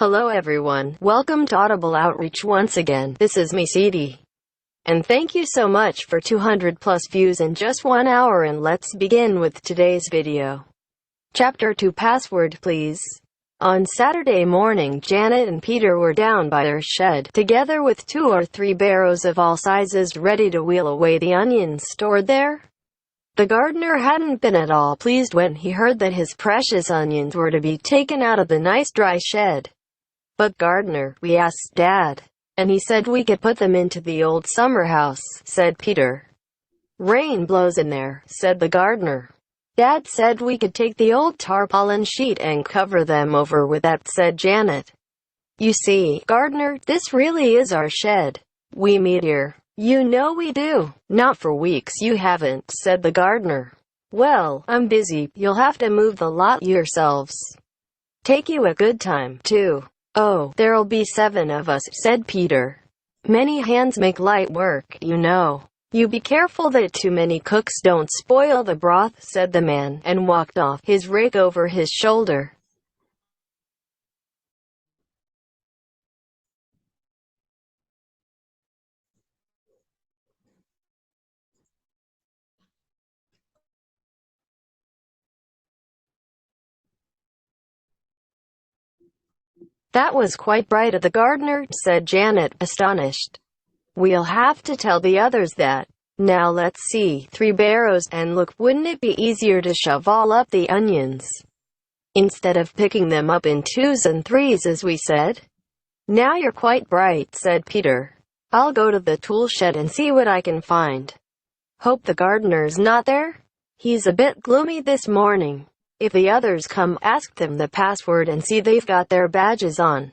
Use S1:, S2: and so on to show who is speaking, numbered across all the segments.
S1: Hello everyone, welcome to Audible Outreach once again. This is me, Siddhi. And thank you so much for 200 plus views in just 1 hour, and let's begin with today's video. Chapter 2, Password Please. On Saturday morning, Janet and Peter were down by their shed, together with 2 or 3 barrows of all sizes ready to wheel away the onions stored there. The gardener hadn't been at all pleased when he heard that his precious onions were to be taken out of the nice dry shed. "But gardener, we asked Dad, and he said we could put them into the old summer house," said Peter. "Rain blows in there," said the gardener. "Dad said we could take the old tarpaulin sheet and cover them over with that," said Janet. "You see, gardener, this really is our shed. We meet here. You know we do." "Not for weeks you haven't," said the gardener. "Well, I'm busy. You'll have to move the lot yourselves. Take you a good time, too." "Oh, there'll be 7 of us," said Peter. "Many hands make light work, you know. You be careful that too many cooks don't spoil the broth," said the man, and walked off, his rake over his shoulder. "That was quite bright of the gardener," said Janet, astonished. "We'll have to tell the others that. Now let's see, 3 barrows, and look, wouldn't it be easier to shove all up the onions, instead of picking them up in 2s and 3s as we said?" "Now you're quite bright," said Peter. "I'll go to the tool shed and see what I can find. Hope the gardener's not there. He's a bit gloomy this morning. If the others come, ask them the password and see they've got their badges on."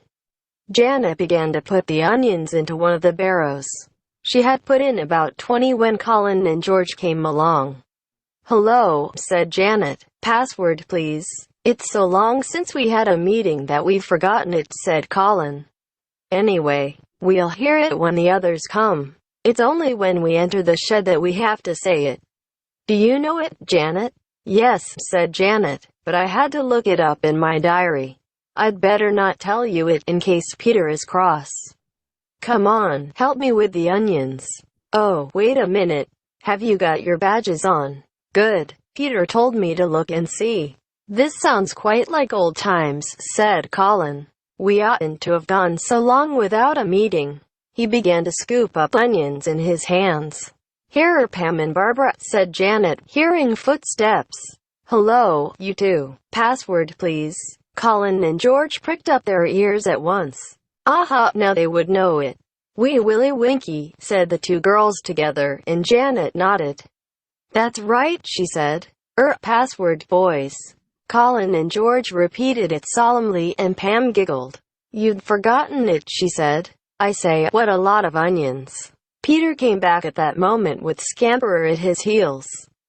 S1: Janet began to put the onions into one of the barrows. She had put in about 20 when Colin and George came along. "Hello," said Janet. "Password please." "It's so long since we had a meeting that we've forgotten it," said Colin. "Anyway, we'll hear it when the others come. It's only when we enter the shed that we have to say it." "Do you know it, Janet?" "Yes," said Janet, "but I had to look it up in my diary. I'd better not tell you it, in case Peter is cross. Come on, help me with the onions." "Oh, wait a minute. Have you got your badges on?" "Good. Peter told me to look and see." "This sounds quite like old times," said Colin. "We oughtn't to have gone so long without a meeting." He began to scoop up onions in his hands. "Here are Pam and Barbara," said Janet, hearing footsteps. "Hello, you two. Password please." Colin and George pricked up their ears at once. Aha, now they would know it. "Wee Willie Winky," said the 2 girls together, and Janet nodded. "That's right," she said. Password, boys." Colin and George repeated it solemnly, and Pam giggled. "You'd forgotten it," she said. "I say, what a lot of onions." Peter came back at that moment with Scamperer at his heels.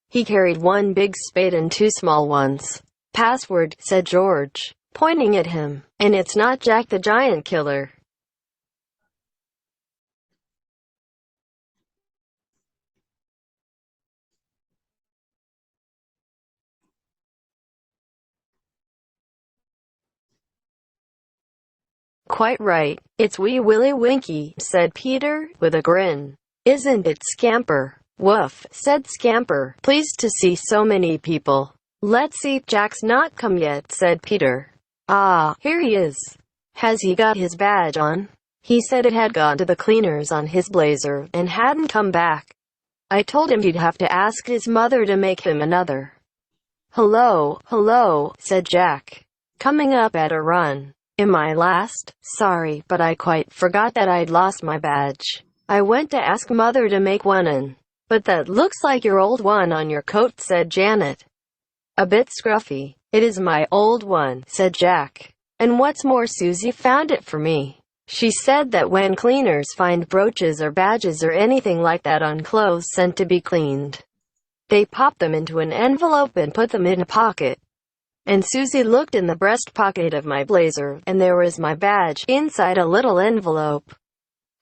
S1: He carried 1 big spade and 2 small ones. "Password," said George, pointing at him. "And it's not Jack the Giant Killer." "Quite right. It's Wee Willie Winky," said Peter, with a grin. "Isn't it, Scamper?" "Woof," said Scamper, pleased to see so many people. "Let's see, Jack's not come yet," said Peter. "Ah, here he is. Has he got his badge on?" "He said it had gone to the cleaners on his blazer, and hadn't come back. I told him he'd have to ask his mother to make him another." Hello, said Jack, coming up at a run. "Am I last? Sorry, but I quite forgot that I'd lost my badge. I went to ask Mother to make one and—" "But that looks like your old one on your coat," said Janet. "A bit scruffy." "It is my old one," said Jack. "And what's more, Susie found it for me. She said that when cleaners find brooches or badges or anything like that on clothes sent to be cleaned, they pop them into an envelope and put them in a pocket. And Susie looked in the breast pocket of my blazer, and there was my badge inside a little envelope.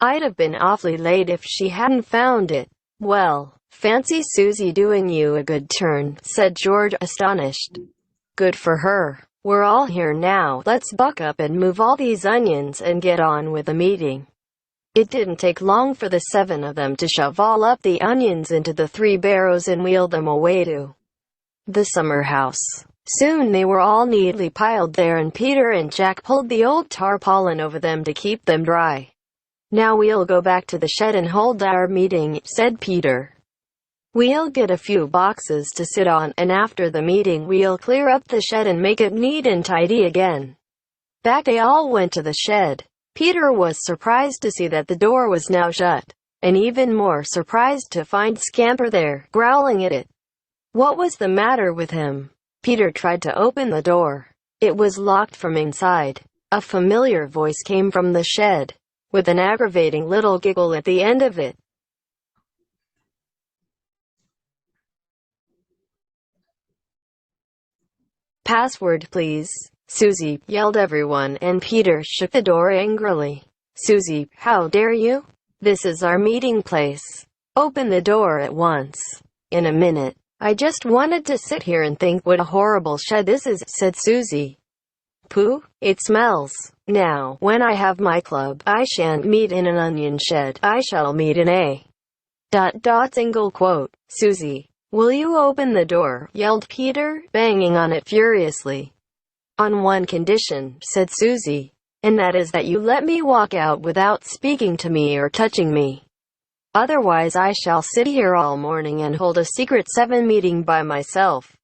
S1: I'd have been awfully late if she hadn't found it." "Well, fancy Susie doing you a good turn," said George, astonished. "Good for her. We're all here now. Let's buck up and move all these onions and get on with the meeting. It didn't take long for the 7 of them to shove all up the onions into the 3 barrows and wheel them away to the summer house. Soon they were all neatly piled there, and Peter and Jack pulled the old tarpaulin over them to keep them dry. "Now we'll go back to the shed and hold our meeting," said Peter. "We'll get a few boxes to sit on, and after the meeting we'll clear up the shed and make it neat and tidy again." Back they all went to the shed. Peter was surprised to see that the door was now shut, and even more surprised to find Scamper there, growling at it. What was the matter with him? Peter tried to open the door. It was locked from inside. A familiar voice came from the shed, with an aggravating little giggle at the end of it. "Password, please," Susie yelled everyone, and Peter shook the door angrily. "Susie, how dare you? This is our meeting place. Open the door at once." "In a minute. I just wanted to sit here and think what a horrible shed this is," said Susie. "Pooh, it smells. Now, when I have my club, I shan't meet in an onion shed. I shall meet in a ... single quote. Susie, will you open the door?" yelled Peter, banging on it furiously. "On one condition," said Susie, "and that is that you let me walk out without speaking to me or touching me. Otherwise I shall sit here all morning and hold a secret 7 meeting by myself."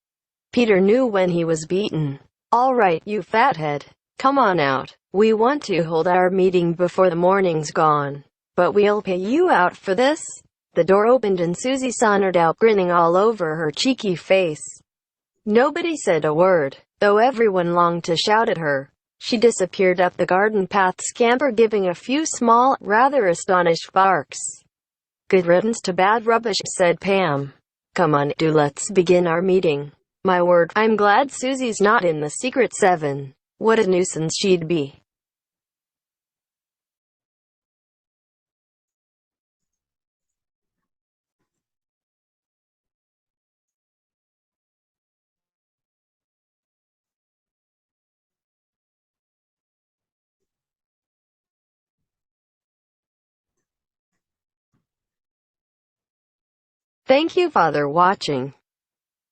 S1: Peter knew when he was beaten. "All right, you fathead. Come on out. We want to hold our meeting before the morning's gone. But we'll pay you out for this." The door opened and Susie sauntered out, grinning all over her cheeky face. Nobody said a word, though everyone longed to shout at her. She disappeared up the garden path, Scamper giving a few small, rather astonished barks. "Good riddance to bad rubbish," said Pam. "Come on, let's begin our meeting. My word, I'm glad Susie's not in the secret 7. What a nuisance she'd be." Thank you for watching.